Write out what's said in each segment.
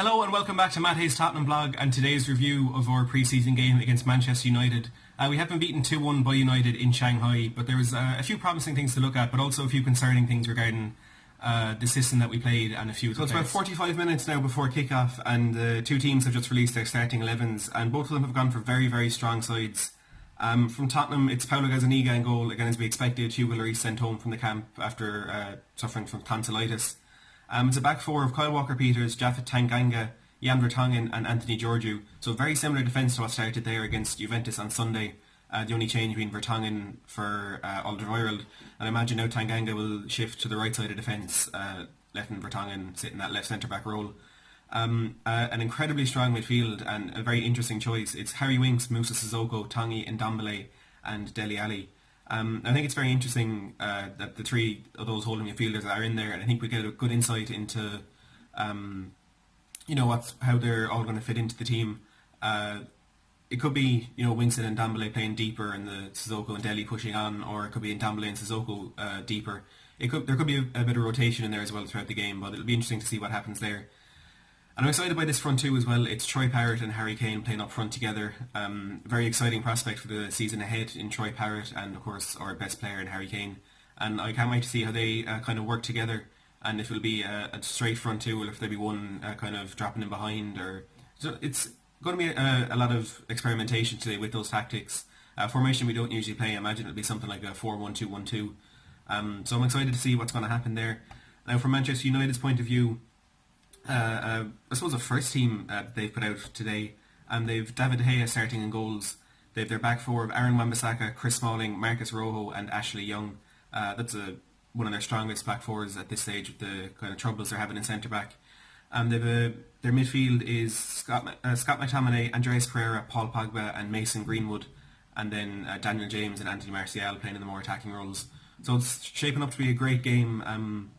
Hello and welcome back to Matt Hayes' Tottenham blog and today's review of our pre-season game against Manchester United. We have been beaten 2-1 by United in Shanghai, but there was a few promising things to look at, but also a few concerning things regarding the system that we played and a few... So it's about 45 minutes now before kick-off, and the two teams have just released their starting 11s, and both of them have gone for very, very strong sides. From Tottenham, it's Paulo Gazzaniga in goal, again as we expected. Hugo Lloris sent home from the camp after suffering from tonsillitis. It's a back four of Kyle Walker-Peters, Japhet Tanganga, Jan Vertonghen and Anthony Georgiou. So very similar defence to what started there against Juventus on Sunday. The only change being Vertonghen for Alderweireld. And I imagine now Tanganga will shift to the right side of defence, letting Vertonghen sit in that left centre-back role. An incredibly strong midfield and a very interesting choice. It's Harry Winks, Moussa Sissoko, Tanguy Ndombele and Dele Alli. I think it's very interesting that the three of those holding midfielders are in there, and I think we get a good insight into how they're all going to fit into the team. It could be Winks and Ndombele playing deeper and the Sissoko and Dele pushing on, or it could be Ndombele and Sissoko deeper. There could be a bit of rotation in there as well throughout the game, but it'll be interesting to see what happens there. And I'm excited by this front two as well. It's Troy Parrott and Harry Kane playing up front together. Very exciting prospect for the season ahead in Troy Parrott and of course our best player in Harry Kane. And I can't wait to see how they kind of work together, and if it'll be a straight front two or if there'll be one kind of dropping in behind. So it's going to be a lot of experimentation today with those tactics. Formation we don't usually play. I imagine it'll be something like a 4-1-2-1-2. So I'm excited to see what's going to happen there. Now from Manchester United's point of view, I suppose the first team they've put out today, and they've David De Gea starting in goals. They've their back four of Aaron Wan-Bissaka, Chris Smalling, Marcus Rojo and Ashley Young. That's one of their strongest back fours at this stage with the kind of troubles they're having in centre-back. Their midfield is Scott McTominay, Andreas Pereira, Paul Pogba and Mason Greenwood, and then Daniel James and Anthony Martial playing in the more attacking roles. So it's shaping up to be a great game.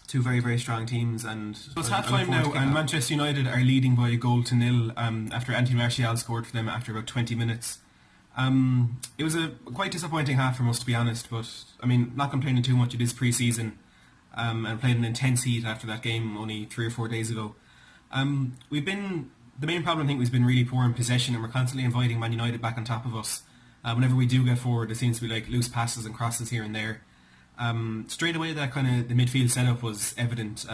Two very, very strong teams, and so it's half time now, and Manchester United are leading by 1-0 after Anthony Martial scored for them after about 20 minutes. It was a quite disappointing half from us, to be honest, but I mean, not complaining too much. It is pre-season, and played an intense heat after that game only 3 or 4 days ago. The main problem I think we've been really poor in possession, and we're constantly inviting Man United back on top of us. Whenever we do get forward, there seems to be like loose passes and crosses here and there. Straight away that kind of the midfield setup was evident.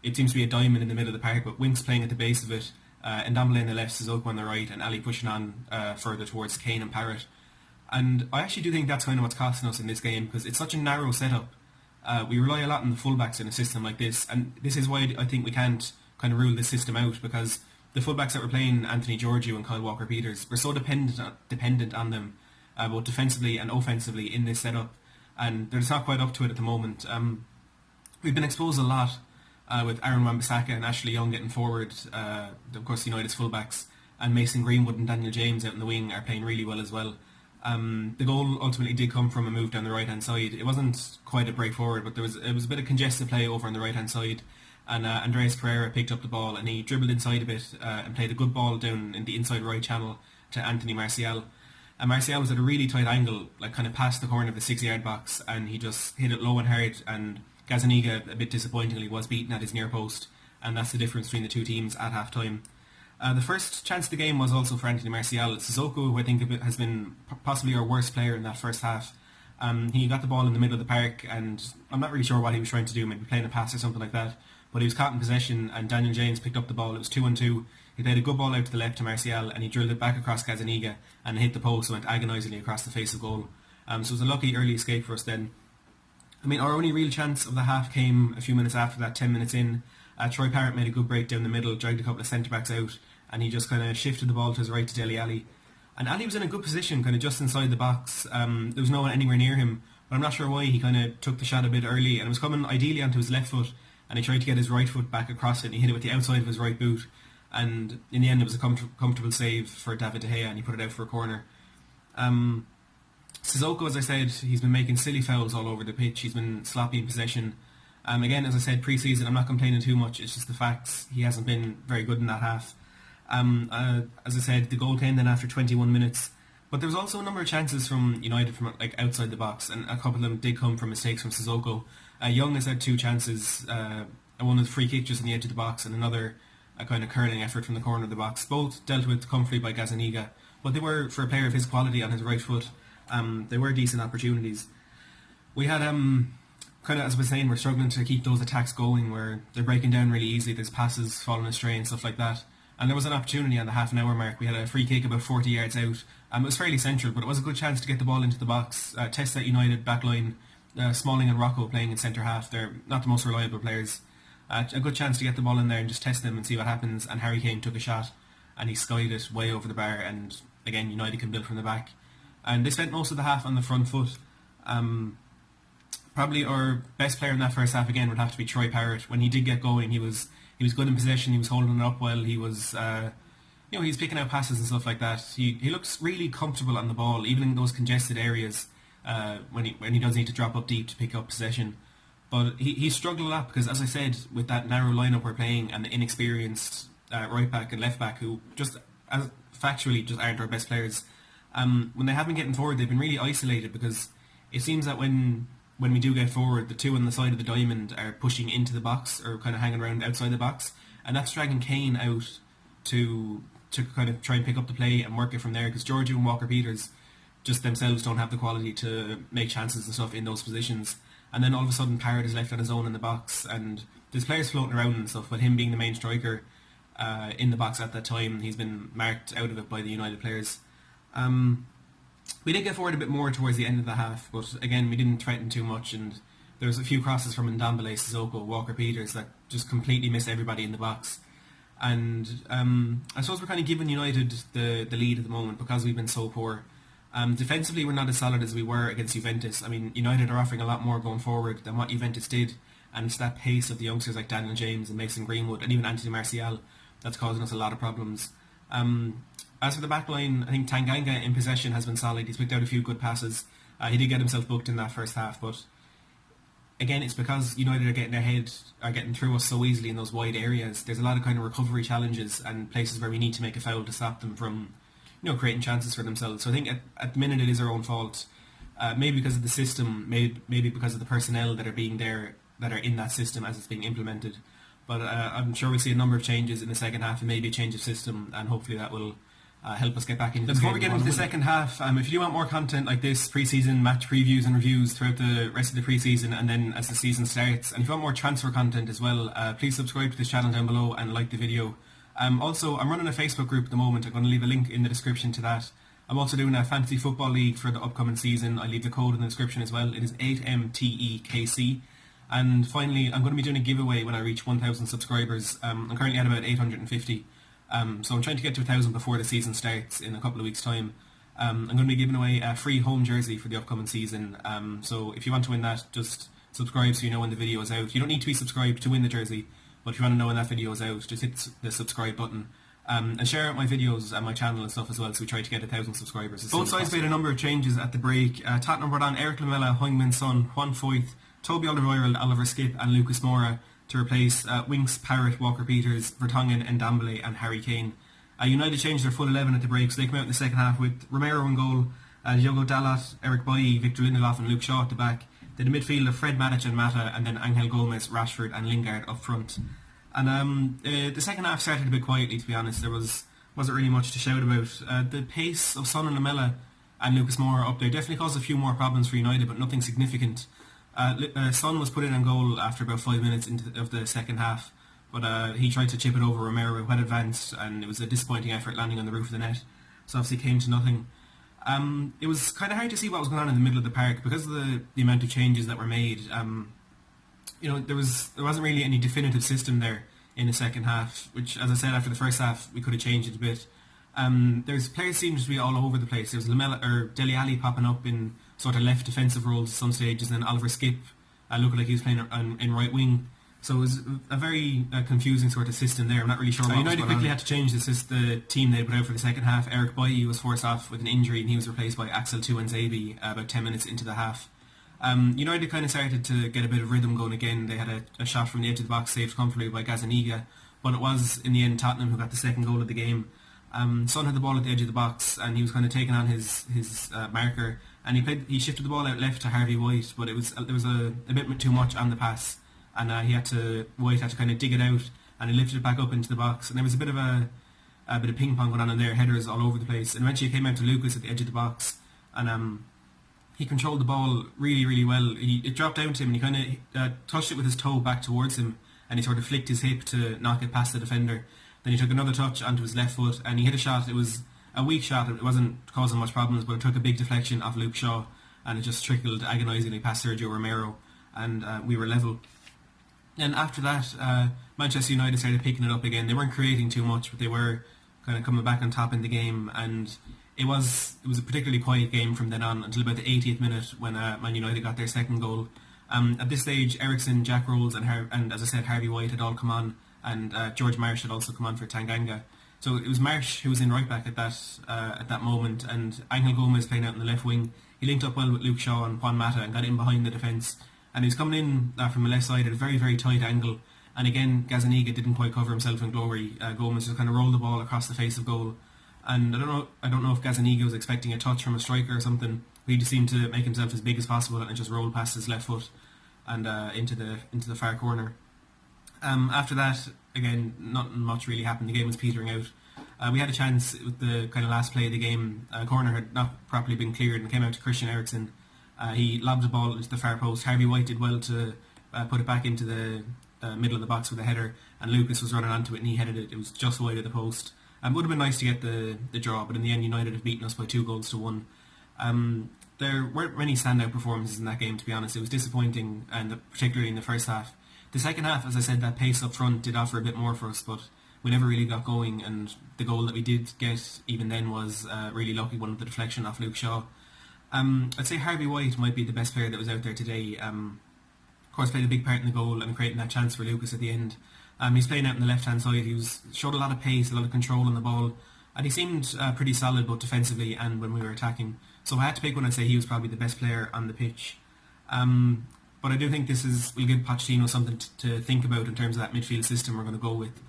It seems to be a diamond in the middle of the park, but Winks playing at the base of it, Ndombele on the left, Sissoko on the right, and Ali pushing on further towards Kane and Parrott. And I actually do think that's kind of what's costing us in this game, because it's such a narrow setup. We rely a lot on the fullbacks in a system like this, and this is why I think we can't kind of rule this system out, because the fullbacks that we're playing, Anthony Georgiou and Kyle Walker-Peters, we're so dependent on them, both defensively and offensively in this setup. And they're just not quite up to it at the moment. We've been exposed a lot with Aaron Wan-Bissaka and Ashley Young getting forward. Of course, United's fullbacks, and Mason Greenwood and Daniel James out in the wing are playing really well as well. The goal ultimately did come from a move down the right hand side. It wasn't quite a break forward, but it was a bit of congested play over on the right hand side, and Andreas Pereira picked up the ball and he dribbled inside a bit and played a good ball down in the inside right channel to Anthony Martial. And Martial was at a really tight angle, like kind of past the corner of the 6-yard box, and he just hit it low and hard, and Gazzaniga, a bit disappointingly, was beaten at his near post, and that's the difference between the two teams at half-time. The first chance of the game was also for Anthony Martial. Sissoko, who I think has been possibly our worst player in that first half. He got the ball in the middle of the park, and I'm not really sure what he was trying to do, maybe playing a pass or something like that, but he was caught in possession, and Daniel James picked up the ball. It was 2-on-2. He played a good ball out to the left to Martial, and he drilled it back across Gazzaniga and hit the post and went agonisingly across the face of goal. So it was a lucky early escape for us then. I mean, our only real chance of the half came a few minutes after that, 10 minutes in. Troy Parrott made a good break down the middle, dragged a couple of centre-backs out, and he just kind of shifted the ball to his right to Dele Alli. And Ali was in a good position, kind of just inside the box. There was no one anywhere near him, but I'm not sure why he kind of took the shot a bit early, and it was coming ideally onto his left foot, and he tried to get his right foot back across it, and he hit it with the outside of his right boot. And in the end it was a comfortable save for David De Gea, and he put it out for a corner. Sissoko, as I said, he's been making silly fouls all over the pitch. He's been sloppy in possession. Again, as I said, pre-season, I'm not complaining too much. It's just the facts. He hasn't been very good in that half. As I said, the goal came then after 21 minutes. But there was also a number of chances from United from like outside the box, and a couple of them did come from mistakes from Sissoko. Young has had 2 chances. One was a free kick just on the edge of the box, and another a kind of curling effort from the corner of the box. Both dealt with comfortably by Gazzaniga, but they were, for a player of his quality on his right foot, they were decent opportunities. We had, kind of, as I was saying, we're struggling to keep those attacks going where they're breaking down really easily, there's passes falling astray and stuff like that. And there was an opportunity on the half an hour mark. We had a free kick about 40 yards out. It was fairly central, but it was a good chance to get the ball into the box. Test that United backline, Smalling and Rocco playing in centre half. They're not the most reliable players. A good chance to get the ball in there and just test them and see what happens. And Harry Kane took a shot and he skied it way over the bar. And again, United can build from the back. And they spent most of the half on the front foot. Probably our best player in that first half again would have to be Troy Parrott. When he did get going, he was good in possession. He was holding it up well. He was, he was picking out passes and stuff like that. He looks really comfortable on the ball, even in those congested areas when he does need to drop up deep to pick up possession. But he struggled a lot because, as I said, with that narrow lineup we're playing and the inexperienced right back and left back who just factually just aren't our best players. When they have been getting forward, they've been really isolated because it seems that when we do get forward, the two on the side of the diamond are pushing into the box or kind of hanging around outside the box, and that's dragging Kane out to kind of try and pick up the play and work it from there, because Georgiou and Walker-Peters just themselves don't have the quality to make chances and stuff in those positions. And then all of a sudden Parrott is left on his own in the box, and there's players floating around and stuff, but him being the main striker in the box at that time, he's been marked out of it by the United players. We did get forward a bit more towards the end of the half, but again, we didn't threaten too much, and there was a few crosses from Ndombele, Sissoko, Walker-Peters that just completely missed everybody in the box. And I suppose we're kind of giving United the lead at the moment because we've been so poor. Defensively, we're not as solid as we were against Juventus. I mean, United are offering a lot more going forward than what Juventus did, and it's that pace of the youngsters like Daniel James and Mason Greenwood and even Anthony Martial that's causing us a lot of problems. As for the back line, I think Tanganga in possession has been solid. He's picked out a few good passes. He did get himself booked in that first half, but again, it's because United are getting through us so easily in those wide areas. There's a lot of kind of recovery challenges and places where we need to make a foul to stop them from, creating chances for themselves. So I think at the minute it is our own fault. Maybe because of the system, maybe because of the personnel that are in that system as it's being implemented. But I'm sure we'll see a number of changes in the second half and maybe a change of system, and hopefully that will help us get back into the game. Before we get into the second half, if you do want more content like this, pre-season match previews and reviews throughout the rest of the pre-season and then as the season starts, and if you want more transfer content as well, please subscribe to this channel down below and like the video. Also, I'm running a Facebook group at the moment. I'm going to leave a link in the description to that. I'm also doing a fantasy football league for the upcoming season. I'll leave the code in the description as well. It is 8MTEKC. And finally, I'm going to be doing a giveaway when I reach 1,000 subscribers. I'm currently at about 850. So I'm trying to get to 1,000 before the season starts in a couple of weeks' time. I'm going to be giving away a free home jersey for the upcoming season. So if you want to win that, just subscribe so you know when the video is out. You don't need to be subscribed to win the jersey, but if you want to know when that video is out, just hit the subscribe button. And share out my videos and my channel and stuff as well, so we try to get 1,000 subscribers. Both sides made a number of changes at the break. Tottenham brought on Eric Lamela, Heung-min Son, Juan Foyth, Toby Alderweireld, Oliver Skip and Lucas Moura to replace Winks, Parrott, Walker-Peters, Vertonghen, Ndombele and Harry Kane. United changed their full 11 at the break, so they came out in the second half with Romero in goal, Diogo Dalot, Eric Bailly, Victor Lindelof and Luke Shaw at the back. Then the midfield of Fred Matic and Mata, and then Angel Gomes, Rashford and Lingard up front. And the second half started a bit quietly, to be honest. There wasn't really much to shout about. The pace of Son and Lamela and Lucas Moura up there definitely caused a few more problems for United, but nothing significant. Son was put in on goal after about 5 minutes of the second half, but he tried to chip it over Romero when advanced, and it was a disappointing effort landing on the roof of the net, so obviously came to nothing. It was kind of hard to see what was going on in the middle of the park because of the amount of changes that were made. There wasn't really any definitive system there in the second half, which, as I said, after the first half we could have changed it a bit. There's players seemed to be all over the place. There was Lamela or Dele Alli popping up in sort of left defensive roles at some stages, and then Oliver Skip looked like he was playing in right wing. So it was a very confusing sort of system there. I'm not really sure what United quickly had to change the team they put out for the second half. Eric Bailly was forced off with an injury, and he was replaced by Axel Tuanzebe about 10 minutes into the half. United kind of started to get a bit of rhythm going again. They had a shot from the edge of the box saved comfortably by Gazzaniga, but it was in the end Tottenham who got the second goal of the game. Son had the ball at the edge of the box, and he was kind of taking on his marker, and he shifted the ball out left to Harvey White, but there was a bit too much on the pass, and White had to kind of dig it out and he lifted it back up into the box, and there was a bit of ping pong going on in there, headers all over the place, and eventually it came out to Lucas at the edge of the box, and he controlled the ball really, really well. It dropped down to him, and he kind of touched it with his toe back towards him, and he sort of flicked his hip to knock it past the defender. Then he took another touch onto his left foot, and he hit a shot. It was a weak shot, it wasn't causing much problems, but it took a big deflection off Luke Shaw, and it just trickled agonisingly past Sergio Romero, and we were level. Then after that, Manchester United started picking it up again. They weren't creating too much, but they were kind of coming back on top in the game, and it was a particularly quiet game from then on until about the 80th minute when Man United got their second goal. At this stage, Ericsson, Jack Rolls, and as I said, Harvey White had all come on, and George Marsh had also come on for Tanganga. So it was Marsh who was in right back at that moment, and Angel Gomes playing out in the left wing. He linked up well with Luke Shaw and Juan Mata and got in behind the defence, and he was coming in from the left side at a very, very tight angle. And again, Gazzaniga didn't quite cover himself in glory. Gomes just kind of rolled the ball across the face of goal. And I don't know if Gazzaniga was expecting a touch from a striker or something. He just seemed to make himself as big as possible and just roll past his left foot and into the far corner. After that, again, nothing much really happened. The game was petering out. We had a chance with the kind of last play of the game. A corner had not properly been cleared and came out to Christian Eriksen. He lobbed the ball into the far post. Harvey White did well to put it back into the middle of the box with a header, and Lucas was running onto it and he headed it. It was just wide of the post. It would have been nice to get the draw, but in the end United have beaten us by 2-1. There weren't many standout performances in that game, to be honest. It was disappointing, and particularly in the first half. The second half, as I said, that pace up front did offer a bit more for us, but we never really got going, and the goal that we did get even then was really lucky, one of the deflection off Luke Shaw. I'd say Harvey White might be the best player that was out there today. Of course, played a big part in the goal and creating that chance for Lucas at the end. He's playing out on the left-hand side. He showed a lot of pace, a lot of control on the ball, and he seemed pretty solid both defensively and when we were attacking. So if I had to pick one, I'd say he was probably the best player on the pitch. But I do think will give Pochettino something to think about in terms of that midfield system we're going to go with.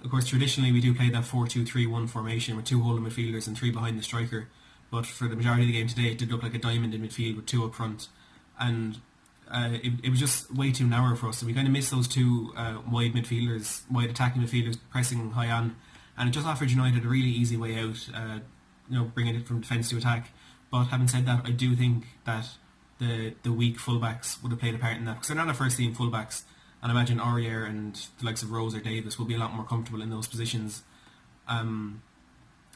Of course, traditionally we do play that 4-2-3-1 formation with 2 holding midfielders and 3 behind the striker. But for the majority of the game today, it did look like a diamond in midfield with 2 up front. And it was just way too narrow for us. So we kind of missed those 2 wide attacking midfielders pressing high on. And it just offered United a really easy way out, bringing it from defence to attack. But having said that, I do think that the weak fullbacks would have played a part in that, because they're not a first team fullbacks, and I imagine Aurier and the likes of Rose or Davis will be a lot more comfortable in those positions. And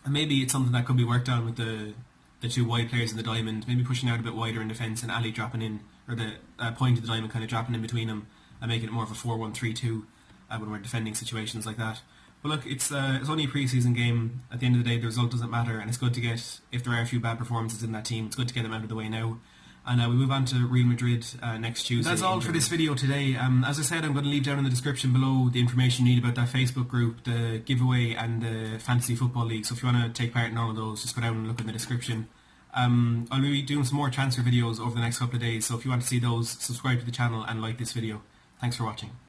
maybe it's something that could be worked on with the 2 wide players in the diamond, maybe pushing out a bit wider in defence and Ali dropping in, or the point of the diamond kind of dropping in between them and making it more of a 4-1-3-2 when we're defending situations like that. But look, it's only a pre-season game. At the end of the day, the result doesn't matter, and it's good to get, if there are a few bad performances in that team, it's good to get them out of the way now. And we move on to Real Madrid next Tuesday. That's all for this video today. As I said, I'm going to leave down in the description below the information you need about that Facebook group, the giveaway and the Fantasy Football League. So if you want to take part in all of those, just go down and look in the description. I'll be doing some more transfer videos over the next couple of days, so if you want to see those, subscribe to the channel and like this video. Thanks for watching.